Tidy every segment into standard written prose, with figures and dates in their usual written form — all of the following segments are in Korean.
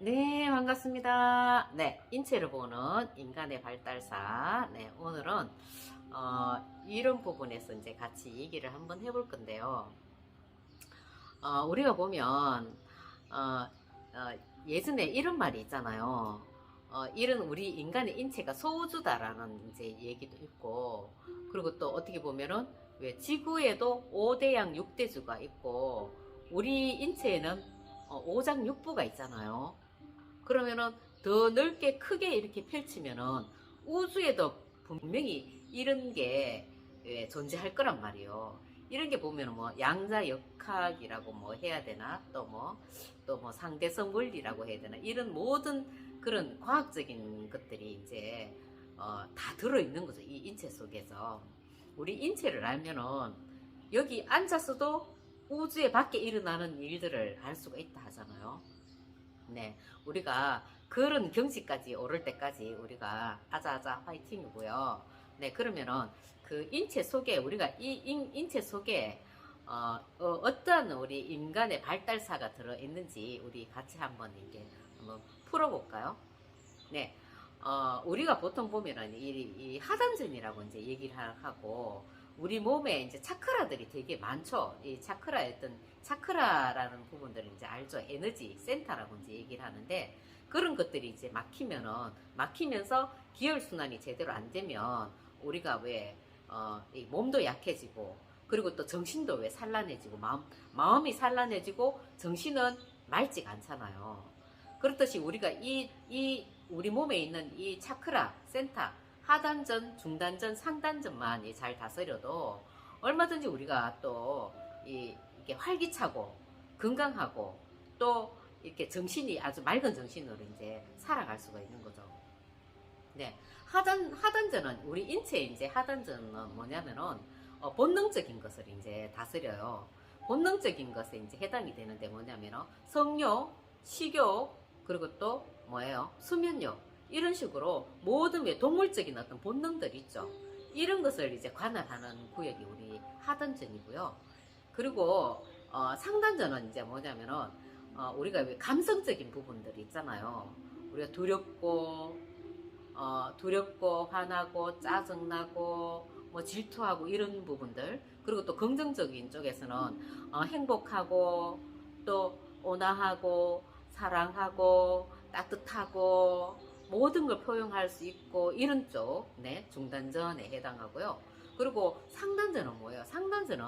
네, 반갑습니다. 네, 인체를 보는 인간의 발달사. 네, 오늘은, 이런 부분에서 이제 같이 얘기를 한번 해볼 건데요. 우리가 보면, 어, 예전에 이런 말이 있잖아요. 이런 우리 인간의 인체가 소우주다라는 이제 얘기도 있고, 그리고 또 어떻게 보면은, 왜 지구에도 5대양 6대주가 있고, 우리 인체에는 5장 6부가 있잖아요. 그러면은 더 넓게 크게 이렇게 펼치면은 우주에도 분명히 이런 게 존재할 거란 말이에요. 이런 게 보면 뭐 양자역학이라고 뭐 해야 되나 또 뭐 상대성 원리라고 해야 되나 이런 모든 그런 과학적인 것들이 이제 다 들어있는 거죠. 이 인체 속에서. 우리 인체를 알면은 여기 앉아서도 우주에 밖에 일어나는 일들을 알 수가 있다 하잖아요. 네, 우리가 그런 경지까지 오를 때까지 우리가 아자아자 화이팅이고요. 네, 그러면은 그 인체 속에 우리가 이 인체 속에 어떤 우리 인간의 발달사가 들어있는지 우리 같이 한번 이렇게 한번 풀어볼까요? 네, 우리가 보통 보면은 이 하단전이라고 이제 얘기를 하고, 우리 몸에 이제 차크라들이 되게 많죠. 이 차크라의 어떤, 차크라라는 부분들은 이제 알죠. 에너지 센터라고 이제 얘기를 하는데, 그런 것들이 이제 막히면서 기혈순환이 제대로 안 되면, 우리가 이 몸도 약해지고, 그리고 또 정신도 산란해지고, 마음이 산란해지고, 정신은 맑지가 않잖아요. 그렇듯이 우리가 우리 몸에 있는 이 차크라 센터, 하단전, 중단전, 상단전만 잘 다스려도 얼마든지 우리가 또 이게 활기차고 건강하고 또 이렇게 정신이 아주 맑은 정신으로 이제 살아갈 수가 있는 거죠. 네. 하단전은 우리 인체의 이제 하단전은 뭐냐면은 본능적인 것을 이제 다스려요. 본능적인 것에 이제 해당이 되는데 뭐냐면은 성욕, 식욕, 그리고 또 뭐예요? 수면욕. 이런 식으로 모든 동물적인 어떤 본능들 있죠. 이런 것을 이제 관할하는 구역이 우리 하단전이고요. 그리고 상단전은 이제 뭐냐면은 우리가 감성적인 부분들이 있잖아요. 우리가 두렵고 화나고 짜증나고 뭐 질투하고 이런 부분들, 그리고 또 긍정적인 쪽에서는 행복하고 또 온화하고 사랑하고 따뜻하고 모든 걸 표현할 수 있고 이런 쪽, 네, 중단전에 해당하고요. 그리고 상단전은 뭐예요? 상단전은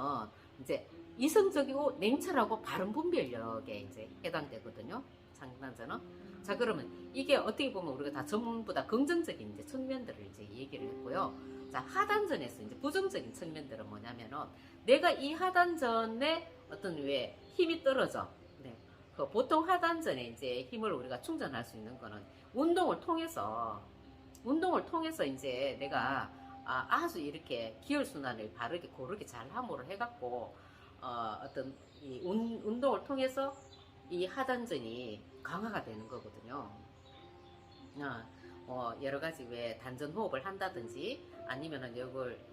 이제 이성적이고 냉철하고 바른 분별력에 이제 해당되거든요. 상단전은. 자, 그러면 이게 어떻게 보면 우리가 다 전부 다 긍정적인 이제 측면들을 이제 얘기를 했고요. 자, 하단전에서 이제 부정적인 측면들은 뭐냐면은 내가 이 하단전에 어떤 힘이 떨어져. 네. 그 보통 하단전에 이제 힘을 우리가 충전할 수 있는 거는 운동을 통해서 이제 내가 아주 이렇게 기혈순환을 바르게 고르게 잘 함으로 해갖고 어떤 이 운동을 통해서 이 하단전이 강화가 되는 거거든요. 여러 가지 단전 호흡을 한다든지 아니면은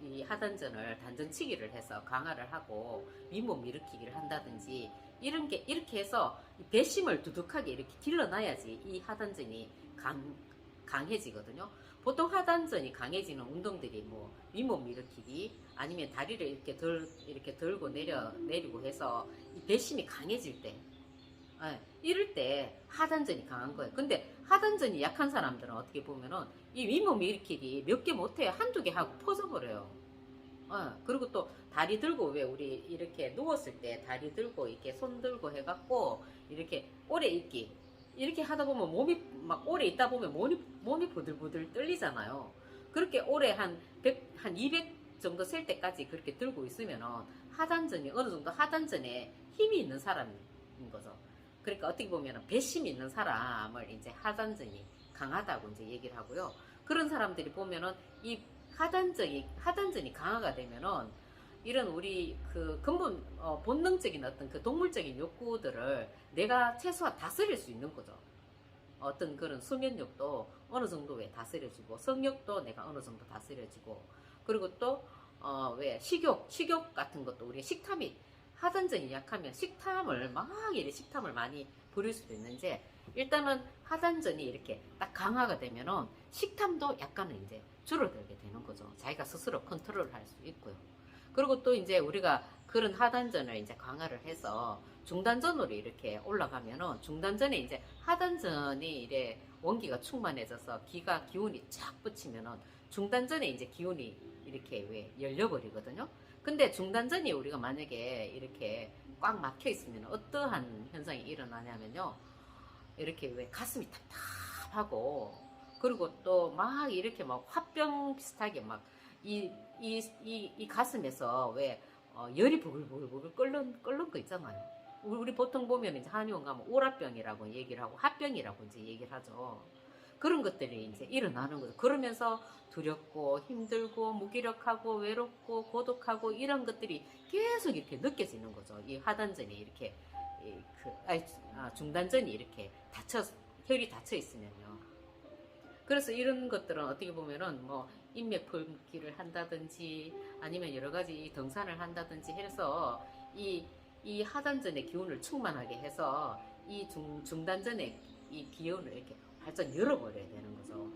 이 하단전을 단전치기를 해서 강화를 하고 윗몸 일으키기를 한다든지 이렇게 해서 배심을 두둑하게 이렇게 길러놔야지 이 하단전이 강해지거든요. 보통 하단전이 강해지는 운동들이 뭐 윗몸 일으키기 아니면 다리를 이렇게 들고 내리고 해서 이 배심이 강해질 때, 이럴 때 하단전이 강한 거예요. 근데 하단전이 약한 사람들은 어떻게 보면은 이 윗몸 일으키기 몇 개 못해요. 한두 개 하고 퍼져버려요. 그리고 또 다리 들고 우리 이렇게 누웠을 때 다리 들고 이렇게 손 들고 해갖고 이렇게 오래 있기 이렇게 하다 보면 몸이 막 오래 있다 보면 몸이 부들부들 떨리잖아요. 그렇게 오래 한 200 정도 셀 때까지 그렇게 들고 있으면은 하단전이 어느 정도 하단전에 힘이 있는 사람인 거죠. 그러니까 어떻게 보면 배심이 있는 사람을 이제 하단전이 강하다고 이제 얘기를 하고요. 그런 사람들이 보면은 이 하단전이 강화가 되면은 이런 우리 그 근본 본능적인 어떤 그 동물적인 욕구들을 내가 최소한 다스릴 수 있는 거죠. 어떤 그런 수면욕도 어느 정도에 다스려지고 성욕도 내가 어느 정도 다스려지고, 그리고 또 식욕 같은 것도 우리 식탐이 하단전이 약하면 식탐을 막 이렇게 식탐을 많이 부릴 수도 있는데, 일단은 하단전이 이렇게 딱 강화가 되면은 식탐도 약간은 이제 줄어들게 되는 거죠. 자기가 스스로 컨트롤을 할 수 있고요. 그리고 또 이제 우리가 그런 하단전을 이제 강화를 해서 중단전으로 이렇게 올라가면은, 중단전에 이제 하단전이 이래 원기가 충만해져서 기운이 쫙 붙이면은 중단전에 이제 기운이 이렇게 왜 열려버리거든요. 근데 중단전이 우리가 만약에 이렇게 꽉 막혀 있으면 어떠한 현상이 일어나냐면요, 이렇게 왜 가슴이 답답하고, 그리고 또 막 이렇게 막 화병 비슷하게 막 이 가슴에서 왜 열이 부글부글 끓는 거 있잖아요. 우리 보통 보면 이제 한의원 가면 오라병이라고 얘기를 하고 합병이라고 이제 얘기를 하죠. 그런 것들이 이제 일어나는 거죠. 그러면서 두렵고 힘들고 무기력하고 외롭고 고독하고 이런 것들이 계속 이렇게 느껴지는 거죠. 이 하단전이 이렇게 중단전이 이렇게 혈이 닫혀 있으면요. 그래서 이런 것들은 어떻게 보면은 뭐 인맥 풀기를 한다든지 아니면 여러 가지 등산을 한다든지 해서 이 하단전의 기운을 충만하게 해서 이 중단전의 이 기운을 이렇게 활짝 열어버려야 되는 거죠.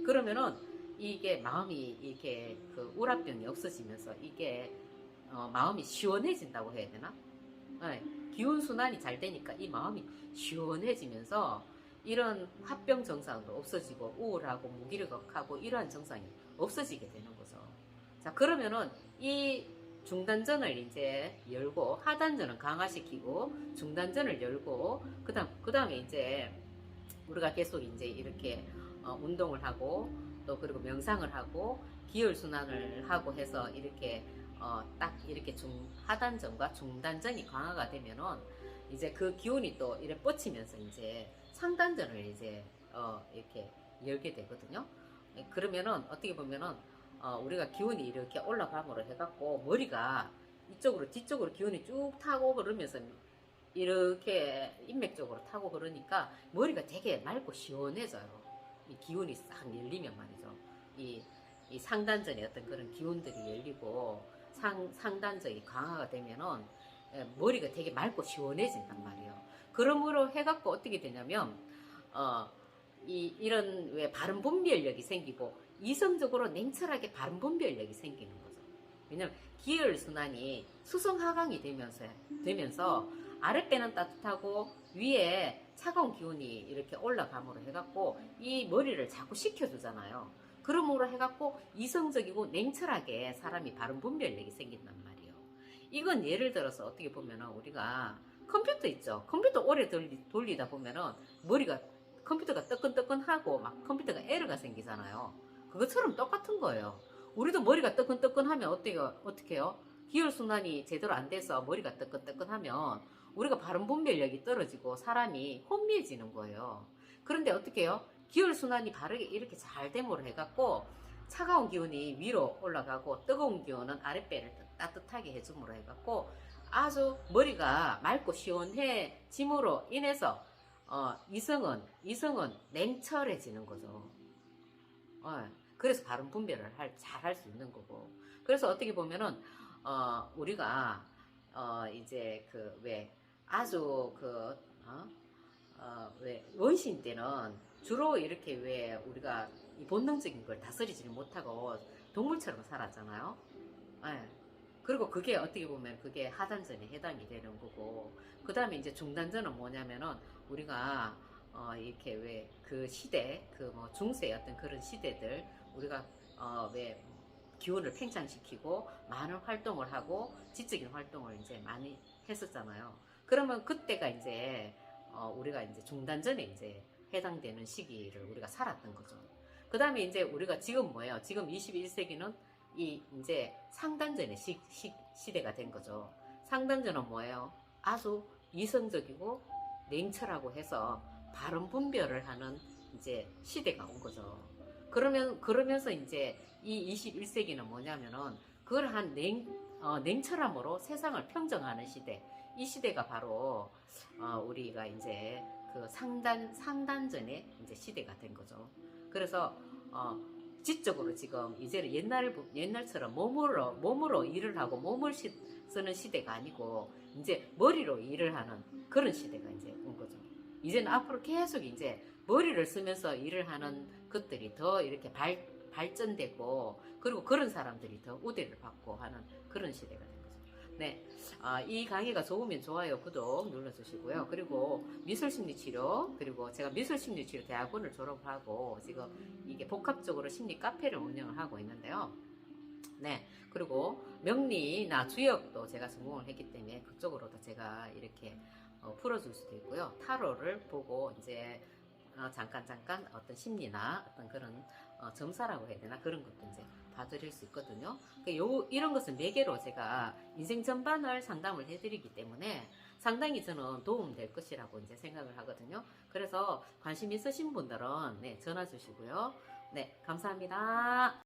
그러면은 이게 마음이 이렇게 그 우라병이 없어지면서 이게 마음이 시원해진다고 해야 되나? 네, 기운 순환이 잘 되니까 이 마음이 시원해지면서 이런 화병 증상도 없어지고 우울하고 무기력하고 이러한 증상이 없어지게 되는 거죠. 자, 그러면은 이 중단전을 이제 열고 하단전은 강화시키고 중단전을 열고 그다음에 이제 우리가 계속 이제 이렇게 운동을 하고 또 그리고 명상을 하고 기혈 순환을 하고 해서 이렇게 딱 이렇게 하단전과 중단전이 강화가 되면은 이제 그 기운이 또 이렇게 뻗치면서 이제 상단전을 이제 이렇게 열게 되거든요. 그러면은 어떻게 보면은 우리가 기운이 이렇게 올라감으로 해갖고 머리가 이쪽으로 뒤쪽으로 기운이 쭉 타고 그러면서 이렇게 인맥 쪽으로 타고 그러니까 머리가 되게 맑고 시원해져요. 이 기운이 싹 열리면 말이죠. 이 상단전에 어떤 그런 기운들이 열리고 상단전이 강화가 되면은 머리가 되게 맑고 시원해진단 말이에요. 그러므로 해갖고 어떻게 되냐면 이런 왜 발음 분별력이 생기고 이성적으로 냉철하게 발음 분별력이 생기는 거죠. 왜냐면 기혈 순환이 수성하강이 되면서 아랫배는 따뜻하고 위에 차가운 기운이 이렇게 올라감으로 해갖고 이 머리를 자꾸 식혀주잖아요. 그러므로 해갖고 이성적이고 냉철하게 사람이 발음 분별력이 생긴단 말이에요. 이건 예를 들어서 어떻게 보면은 우리가 컴퓨터 있죠. 컴퓨터 오래 돌리다 보면은 머리가 컴퓨터가 뜨끈뜨끈하고 막 컴퓨터가 에러가 생기잖아요. 그것처럼 똑같은 거예요. 우리도 머리가 뜨끈뜨끈하면 어떻게 해요? 기혈순환이 제대로 안 돼서 머리가 뜨끈뜨끈하면 우리가 발음 분별력이 떨어지고 사람이 혼미해지는 거예요. 그런데 어떻게 해요? 기혈순환이 바르게 이렇게 잘 됨으로 해갖고 차가운 기운이 위로 올라가고 뜨거운 기운은 아랫배를 따뜻하게 해줌으로 해갖고 아주 머리가 맑고 시원해짐으로 인해서 이성은 냉철해지는 거죠. 그래서 발음 분별을 잘 할 수 있는 거고. 그래서 어떻게 보면은 우리가 이제 그 왜 아주 왜 원신 때는 주로 이렇게 왜 우리가 이 본능적인 걸 다스리지를 못하고 동물처럼 살았잖아요. 그리고 그게 어떻게 보면 그게 하단전에 해당이 되는 거고, 그 다음에 이제 중단전은 뭐냐면은 우리가 이렇게 왜 그 시대 그 뭐 중세 어떤 그런 시대들 우리가 왜 기운을 팽창시키고 많은 활동을 하고 지적인 활동을 이제 많이 했었잖아요. 그러면 그때가 이제 우리가 이제 중단전에 이제 해당되는 시기를 우리가 살았던 거죠. 그 다음에 이제 우리가 지금 뭐예요? 지금 21세기는 이 이제 상단전의 시대가 된 거죠. 상단전은 뭐예요? 아주 이성적이고 냉철하고 해서 발음 분별을 하는 이제 시대가 온 거죠. 그러면서 이제 이 21세기는 뭐냐면은 그걸 한 냉철함으로 세상을 평정하는 시대. 이 시대가 바로 우리가 이제 그 상단전의 이제 시대가 된 거죠. 그래서 지적으로 지금 이제는 옛날처럼 몸으로 일을 하고 쓰는 시대가 아니고 이제 머리로 일을 하는 그런 시대가 이제 온 거죠. 이제는 앞으로 계속 이제 머리를 쓰면서 일을 하는 것들이 더 이렇게 발전되고 그리고 그런 사람들이 더 우대를 받고 하는 그런 시대가 된 거죠. 네, 이 강의가 좋으면 좋아요, 구독 눌러주시고요. 그리고 미술심리치료, 그리고 제가 미술심리치료 대학원을 졸업하고 지금 이게 복합적으로 심리 카페를 운영을 하고 있는데요. 네, 그리고 명리나 주역도 제가 전공을 했기 때문에 그쪽으로도 제가 이렇게 풀어줄 수도 있고요. 타로를 보고 이제 잠깐 어떤 심리나 어떤 그런 점사라고 해야 되나 그런 것도 이제 봐드릴 수 있거든요. 이런 것을 매개로 제가 인생 전반을 상담을 해드리기 때문에 상당히 저는 도움될 것이라고 이제 생각을 하거든요. 그래서 관심 있으신 분들은 네, 전화 주시고요. 네, 감사합니다.